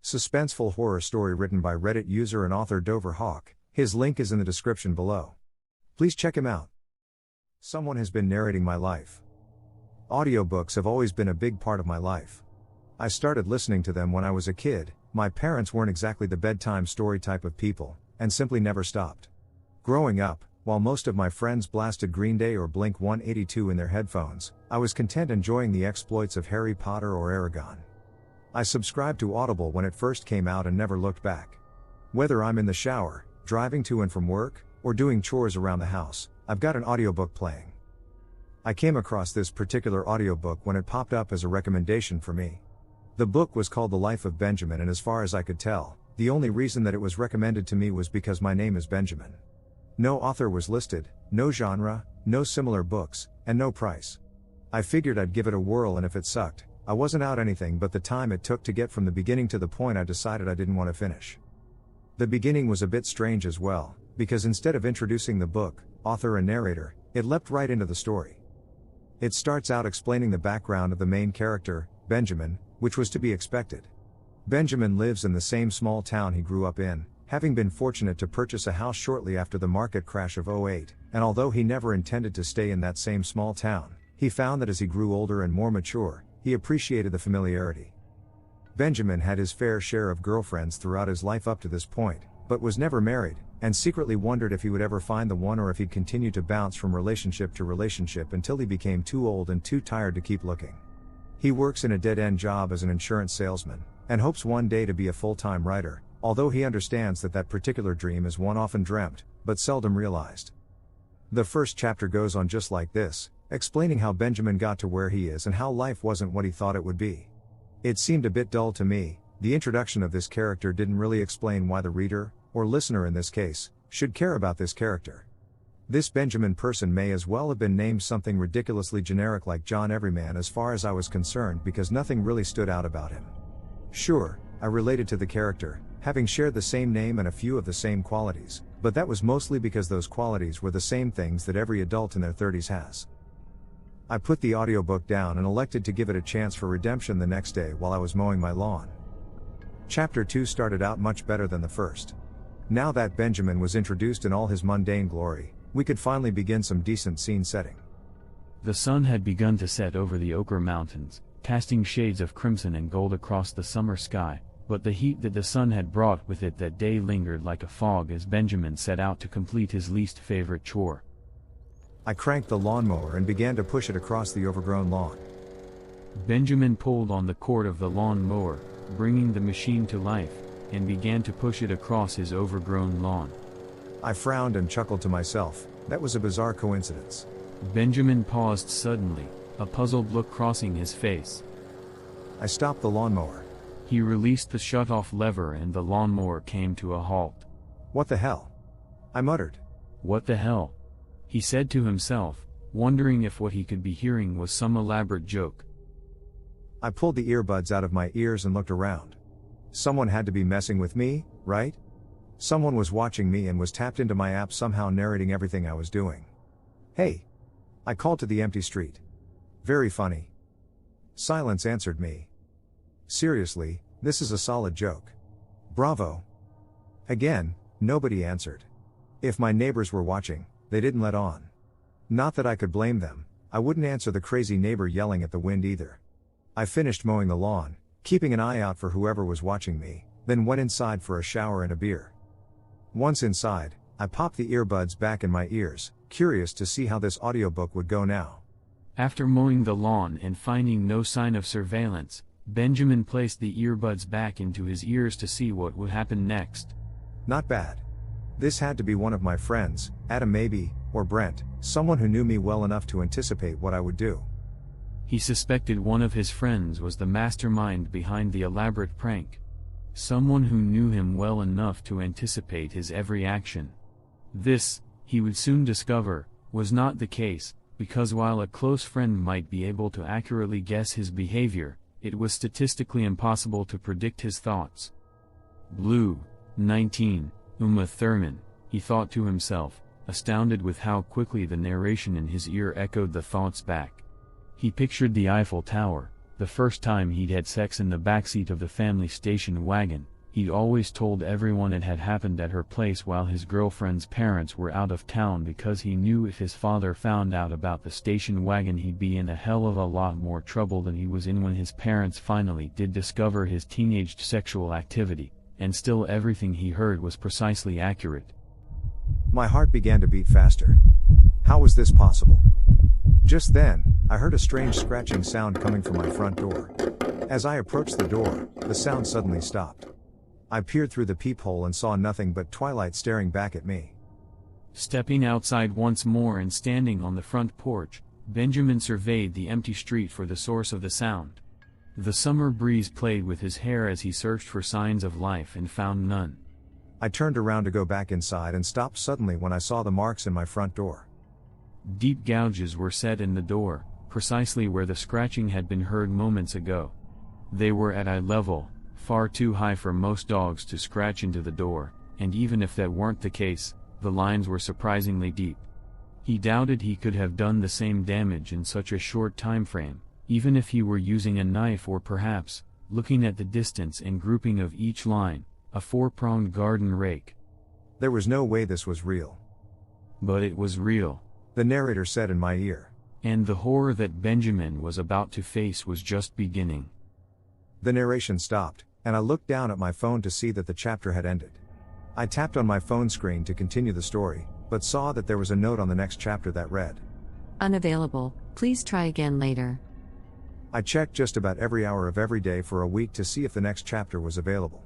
Suspenseful horror story written by Reddit user and author DoverHawk. His link is in the description below. Please check him out. Someone has been narrating my life. Audiobooks have always been a big part of my life. I started listening to them when I was a kid. My parents weren't exactly the bedtime story type of people, and simply never stopped. Growing up, while most of my friends blasted Green Day or Blink-182 in their headphones, I was content enjoying the exploits of Harry Potter or Aragon. I subscribed to Audible when it first came out and never looked back. Whether I'm in the shower, driving to and from work, or doing chores around the house, I've got an audiobook playing. I came across this particular audiobook when it popped up as a recommendation for me. The book was called The Life of Benjamin, and as far as I could tell, the only reason that it was recommended to me was because my name is Benjamin. No author was listed, no genre, no similar books, and no price. I figured I'd give it a whirl, and if it sucked, I wasn't out anything but the time it took to get from the beginning to the point I decided I didn't want to finish. The beginning was a bit strange as well, because instead of introducing the book, author and narrator, it leapt right into the story. It starts out explaining the background of the main character, Benjamin, which was to be expected. Benjamin lives in the same small town he grew up in, having been fortunate to purchase a house shortly after the market crash of '08, and although he never intended to stay in that same small town, he found that as he grew older and more mature, he appreciated the familiarity. Benjamin had his fair share of girlfriends throughout his life up to this point, but was never married, and secretly wondered if he would ever find the one or if he'd continue to bounce from relationship to relationship until he became too old and too tired to keep looking. He works in a dead-end job as an insurance salesman, and hopes one day to be a full-time writer, although he understands that that particular dream is one often dreamt, but seldom realized. The first chapter goes on just like this, explaining how Benjamin got to where he is and how life wasn't what he thought it would be. It seemed a bit dull to me. The introduction of this character didn't really explain why the reader, or listener in this case, should care about this character. This Benjamin person may as well have been named something ridiculously generic like John Everyman as far as I was concerned, because nothing really stood out about him. Sure, I related to the character, having shared the same name and a few of the same qualities, but that was mostly because those qualities were the same things that every adult in their 30s has. I put the audiobook down and elected to give it a chance for redemption the next day while I was mowing my lawn. Chapter 2 started out much better than the first. Now that Benjamin was introduced in all his mundane glory, we could finally begin some decent scene setting. The sun had begun to set over the Ochre Mountains, casting shades of crimson and gold across the summer sky, but the heat that the sun had brought with it that day lingered like a fog as Benjamin set out to complete his least favorite chore. I cranked the lawnmower and began to push it across the overgrown lawn. Benjamin pulled on the cord of the lawn mower, bringing the machine to life, and began to push it across his overgrown lawn. I frowned and chuckled to myself. That was a bizarre coincidence. Benjamin paused suddenly, a puzzled look crossing his face. I stopped the lawnmower. He released the shut-off lever and the lawnmower came to a halt. What the hell? I muttered. What the hell? He said to himself, wondering if what he could be hearing was some elaborate joke. I pulled the earbuds out of my ears and looked around. Someone had to be messing with me, right? Someone was watching me and was tapped into my app somehow, narrating everything I was doing. Hey! I called to the empty street. Very funny. Silence answered me. Seriously, this is a solid joke. Bravo. Again, nobody answered. If my neighbors were watching, they didn't let on. Not that I could blame them. I wouldn't answer the crazy neighbor yelling at the wind either. I finished mowing the lawn, keeping an eye out for whoever was watching me, then went inside for a shower and a beer. Once inside, I popped the earbuds back in my ears, curious to see how this audiobook would go now. After mowing the lawn and finding no sign of surveillance, Benjamin placed the earbuds back into his ears to see what would happen next. Not bad. This had to be one of my friends, Adam maybe, or Brent, someone who knew me well enough to anticipate what I would do. He suspected one of his friends was the mastermind behind the elaborate prank. Someone who knew him well enough to anticipate his every action. This, he would soon discover, was not the case, because while a close friend might be able to accurately guess his behavior, it was statistically impossible to predict his thoughts. Blue, 19, Uma Thurman, he thought to himself, astounded with how quickly the narration in his ear echoed the thoughts back. He pictured the Eiffel Tower, The first time he'd had sex in the backseat of the family station wagon, he'd always told everyone it had happened at her place while his girlfriend's parents were out of town because he knew if his father found out about the station wagon he'd be in a hell of a lot more trouble than he was in when his parents finally did discover his teenaged sexual activity, and still everything he heard was precisely accurate. My heart began to beat faster. How was this possible? Just then, I heard a strange scratching sound coming from my front door. As I approached the door, the sound suddenly stopped. I peered through the peephole and saw nothing but twilight staring back at me. Stepping outside once more and standing on the front porch, Benjamin surveyed the empty street for the source of the sound. The summer breeze played with his hair as he searched for signs of life and found none. I turned around to go back inside and stopped suddenly when I saw the marks in my front door. Deep gouges were set in the door, precisely where the scratching had been heard moments ago. They were at eye level, far too high for most dogs to scratch into the door, and even if that weren't the case, the lines were surprisingly deep. He doubted he could have done the same damage in such a short time frame, even if he were using a knife or perhaps, looking at the distance and grouping of each line, a four-pronged garden rake. There was no way this was real. But it was real, the narrator said in my ear. And the horror that Benjamin was about to face was just beginning. The narration stopped, and I looked down at my phone to see that the chapter had ended. I tapped on my phone screen to continue the story, but saw that there was a note on the next chapter that read, "Unavailable, please try again later." I checked just about every hour of every day for a week to see if the next chapter was available.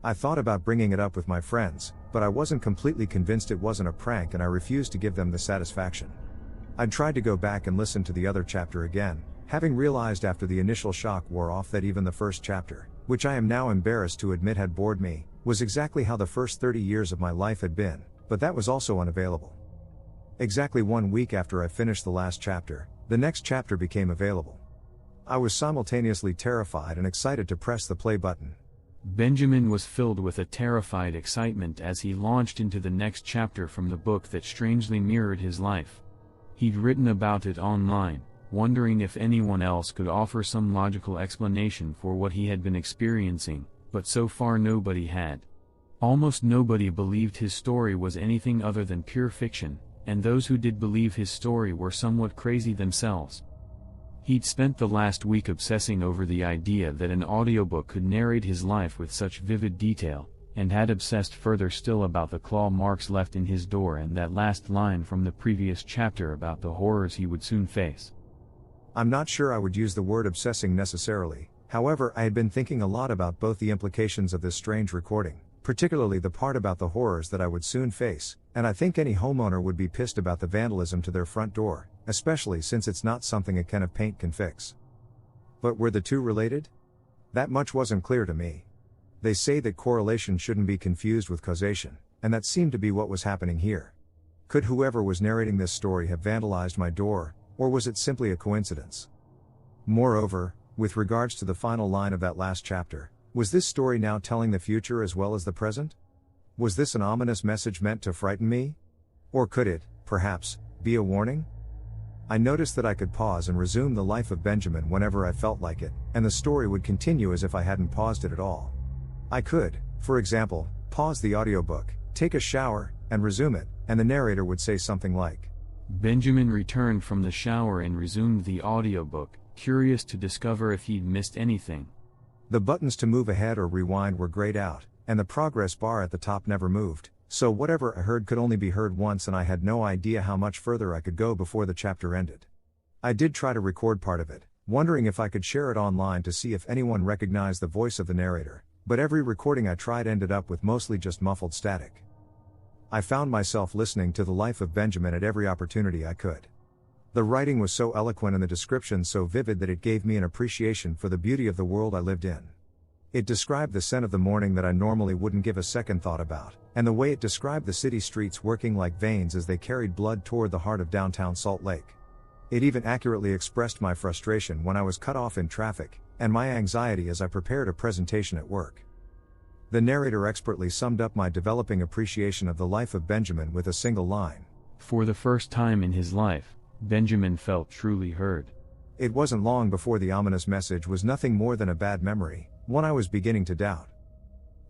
I thought about bringing it up with my friends, but I wasn't completely convinced it wasn't a prank and I refused to give them the satisfaction. I'd tried to go back and listen to the other chapter again, having realized after the initial shock wore off that even the first chapter, which I am now embarrassed to admit had bored me, was exactly how the first 30 years of my life had been, but that was also unavailable. Exactly 1 week after I finished the last chapter, the next chapter became available. I was simultaneously terrified and excited to press the play button. Benjamin was filled with a terrified excitement as he launched into the next chapter from the book that strangely mirrored his life. He'd written about it online, wondering if anyone else could offer some logical explanation for what he had been experiencing, but so far nobody had. Almost nobody believed his story was anything other than pure fiction, and those who did believe his story were somewhat crazy themselves. He'd spent the last week obsessing over the idea that an audiobook could narrate his life with such vivid detail, and had obsessed further still about the claw marks left in his door and that last line from the previous chapter about the horrors he would soon face. I'm not sure I would use the word obsessing necessarily, however I had been thinking a lot about both the implications of this strange recording, particularly the part about the horrors that I would soon face, and I think any homeowner would be pissed about the vandalism to their front door, especially since it's not something a can of paint can fix. But were the two related? That much wasn't clear to me. They say that correlation shouldn't be confused with causation, and that seemed to be what was happening here. Could whoever was narrating this story have vandalized my door, or was it simply a coincidence? Moreover, with regards to the final line of that last chapter, was this story now telling the future as well as the present? Was this an ominous message meant to frighten me? Or could it, perhaps, be a warning? I noticed that I could pause and resume the life of Benjamin whenever I felt like it, and the story would continue as if I hadn't paused it at all. I could, for example, pause the audiobook, take a shower, and resume it, and the narrator would say something like, Benjamin returned from the shower and resumed the audiobook, curious to discover if he'd missed anything. The buttons to move ahead or rewind were grayed out, and the progress bar at the top never moved, so whatever I heard could only be heard once and I had no idea how much further I could go before the chapter ended. I did try to record part of it, wondering if I could share it online to see if anyone recognized the voice of the narrator, but every recording I tried ended up with mostly just muffled static. I found myself listening to the life of Benjamin at every opportunity I could. The writing was so eloquent and the description so vivid that it gave me an appreciation for the beauty of the world I lived in. It described the scent of the morning that I normally wouldn't give a second thought about, and the way it described the city streets working like veins as they carried blood toward the heart of downtown Salt Lake. It even accurately expressed my frustration when I was cut off in traffic, and my anxiety as I prepared a presentation at work. The narrator expertly summed up my developing appreciation of the life of Benjamin with a single line. For the first time in his life, Benjamin felt truly heard. It wasn't long before the ominous message was nothing more than a bad memory, one I was beginning to doubt.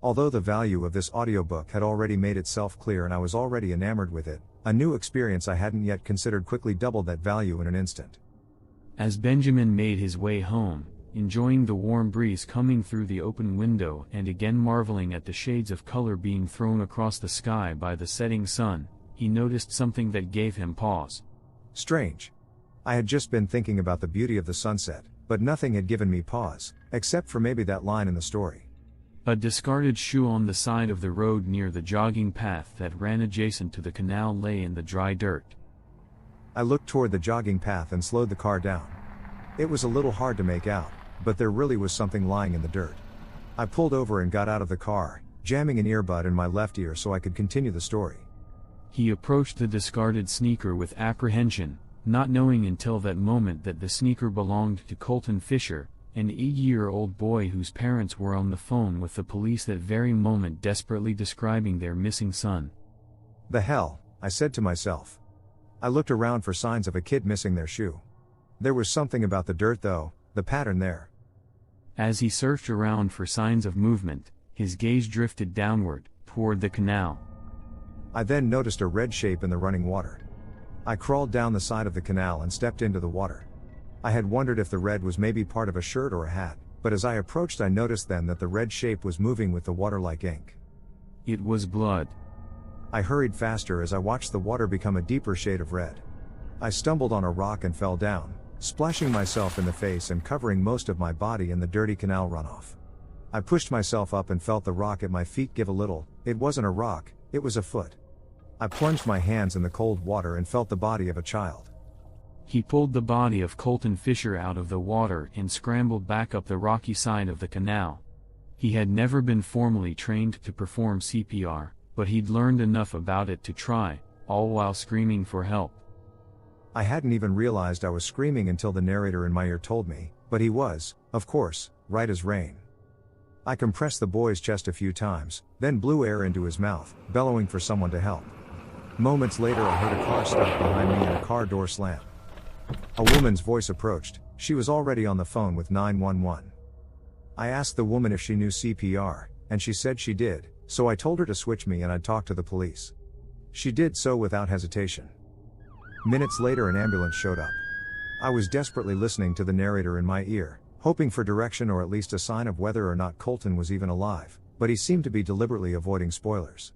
Although the value of this audiobook had already made itself clear and I was already enamored with it, a new experience I hadn't yet considered quickly doubled that value in an instant. As Benjamin made his way home, enjoying the warm breeze coming through the open window and again marveling at the shades of color being thrown across the sky by the setting sun, he noticed something that gave him pause. Strange. I had just been thinking about the beauty of the sunset, but nothing had given me pause, except for maybe that line in the story. A discarded shoe on the side of the road near the jogging path that ran adjacent to the canal lay in the dry dirt. I looked toward the jogging path and slowed the car down. It was a little hard to make out, but there really was something lying in the dirt. I pulled over and got out of the car, jamming an earbud in my left ear so I could continue the story. He approached the discarded sneaker with apprehension, not knowing until that moment that the sneaker belonged to Colton Fisher, an 8-year-old boy whose parents were on the phone with the police that very moment desperately describing their missing son. The hell, I said to myself. I looked around for signs of a kid missing their shoe. There was something about the dirt though, the pattern there. As he searched around for signs of movement, his gaze drifted downward, toward the canal. I then noticed a red shape in the running water. I crawled down the side of the canal and stepped into the water. I had wondered if the red was maybe part of a shirt or a hat, but as I approached I noticed then that the red shape was moving with the water like ink. It was blood. I hurried faster as I watched the water become a deeper shade of red. I stumbled on a rock and fell down, splashing myself in the face and covering most of my body in the dirty canal runoff. I pushed myself up and felt the rock at my feet give a little. It wasn't a rock, it was a foot. I plunged my hands in the cold water and felt the body of a child. He pulled the body of Colton Fisher out of the water and scrambled back up the rocky side of the canal. He had never been formally trained to perform CPR, but he'd learned enough about it to try, all while screaming for help. I hadn't even realized I was screaming until the narrator in my ear told me, but he was, of course, right as rain. I compressed the boy's chest a few times, then blew air into his mouth, bellowing for someone to help. Moments later I heard a car stop behind me and a car door slam. A woman's voice approached. She was already on the phone with 911. I asked the woman if she knew CPR, and she said she did, so I told her to switch me and I'd talk to the police. She did so without hesitation. Minutes later an ambulance showed up. I was desperately listening to the narrator in my ear, hoping for direction or at least a sign of whether or not Colton was even alive, but he seemed to be deliberately avoiding spoilers.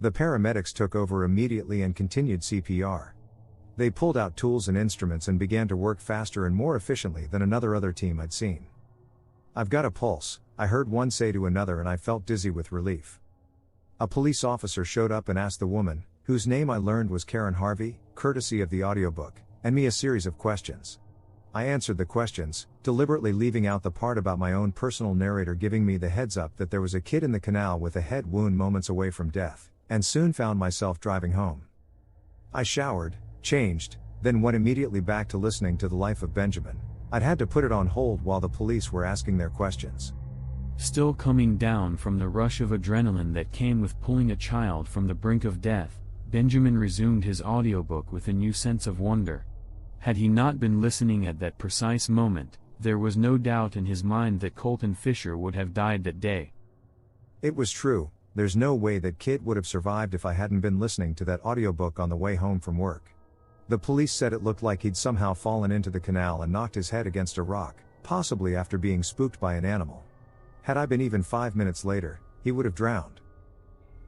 The paramedics took over immediately and continued CPR. They pulled out tools and instruments and began to work faster and more efficiently than other team I'd seen. "I've got a pulse," I heard one say to another, and I felt dizzy with relief. A police officer showed up and asked the woman, whose name I learned was Karen Harvey, courtesy of the audiobook, and me a series of questions. I answered the questions, deliberately leaving out the part about my own personal narrator giving me the heads up that there was a kid in the canal with a head wound moments away from death, and soon found myself driving home. I showered, changed, then went immediately back to listening to The Life of Benjamin. I'd had to put it on hold while the police were asking their questions. Still coming down from the rush of adrenaline that came with pulling a child from the brink of death, Benjamin resumed his audiobook with a new sense of wonder. Had he not been listening at that precise moment, there was no doubt in his mind that Colton Fisher would have died that day. It was true. There's no way that kid would have survived if I hadn't been listening to that audiobook on the way home from work. The police said it looked like he'd somehow fallen into the canal and knocked his head against a rock, possibly after being spooked by an animal. Had I been even 5 minutes later, he would have drowned.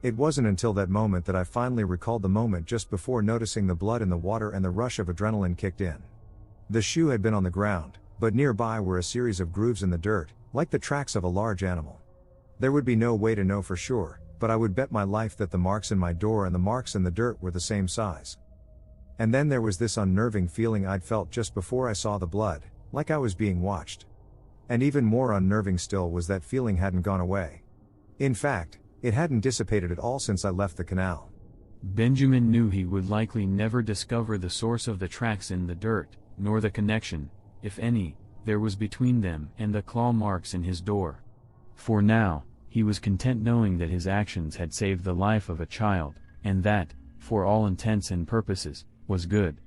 It wasn't until that moment that I finally recalled the moment just before noticing the blood in the water and the rush of adrenaline kicked in. The shoe had been on the ground, but nearby were a series of grooves in the dirt, like the tracks of a large animal. There would be no way to know for sure, but I would bet my life that the marks in my door and the marks in the dirt were the same size. And then there was this unnerving feeling I'd felt just before I saw the blood, like I was being watched. And even more unnerving still was that feeling hadn't gone away. In fact, it hadn't dissipated at all since I left the canal. Benjamin knew he would likely never discover the source of the tracks in the dirt, nor the connection, if any, there was between them and the claw marks in his door. For now, he was content knowing that his actions had saved the life of a child, and that, for all intents and purposes, was good.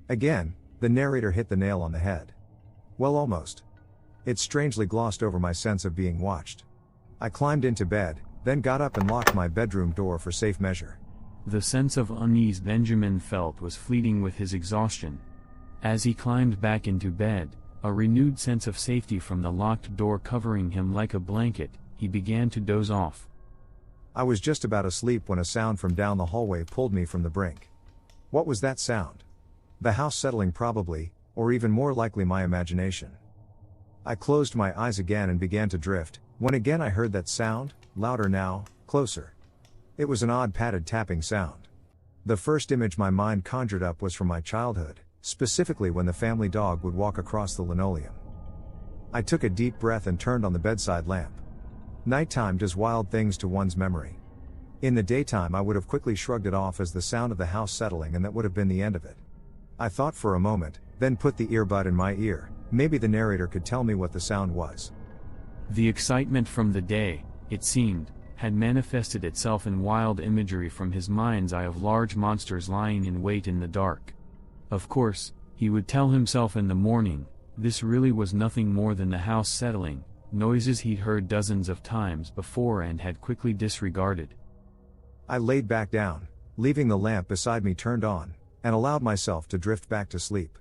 Again, The narrator hit the nail on the head. Well, almost. It strangely glossed over my sense of being watched. I climbed into bed, then got up and locked my bedroom door for safe measure. The sense of unease Benjamin felt was fleeting with his exhaustion. As he climbed back into bed, a renewed sense of safety from the locked door covering him like a blanket, he began to doze off. I was just about asleep when a sound from down the hallway pulled me from the brink. What was that sound? The house settling probably, or even more likely my imagination. I closed my eyes again and began to drift, when again I heard that sound, louder now, closer. It was an odd padded tapping sound. The first image my mind conjured up was from my childhood, specifically when the family dog would walk across the linoleum. I took a deep breath and turned on the bedside lamp. Nighttime does wild things to one's memory. In the daytime I would have quickly shrugged it off as the sound of the house settling, and that would have been the end of it. I thought for a moment, then put the earbud in my ear. Maybe the narrator could tell me what the sound was. The excitement from the day, it seemed, had manifested itself in wild imagery from his mind's eye of large monsters lying in wait in the dark. Of course, he would tell himself in the morning, this really was nothing more than the house settling, noises he'd heard dozens of times before and had quickly disregarded. I laid back down, leaving the lamp beside me turned on, and allowed myself to drift back to sleep.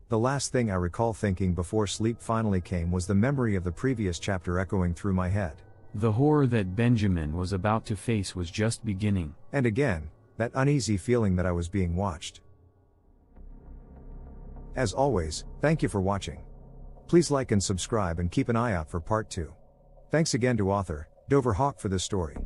The last thing I recall thinking before sleep finally came was the memory of the previous chapter echoing through my head. The horror that Benjamin was about to face was just beginning. And again, that uneasy feeling that I was being watched. As always, thank you for watching. Please like and subscribe and keep an eye out for part 2. Thanks again to author, DoverHawk, for this story.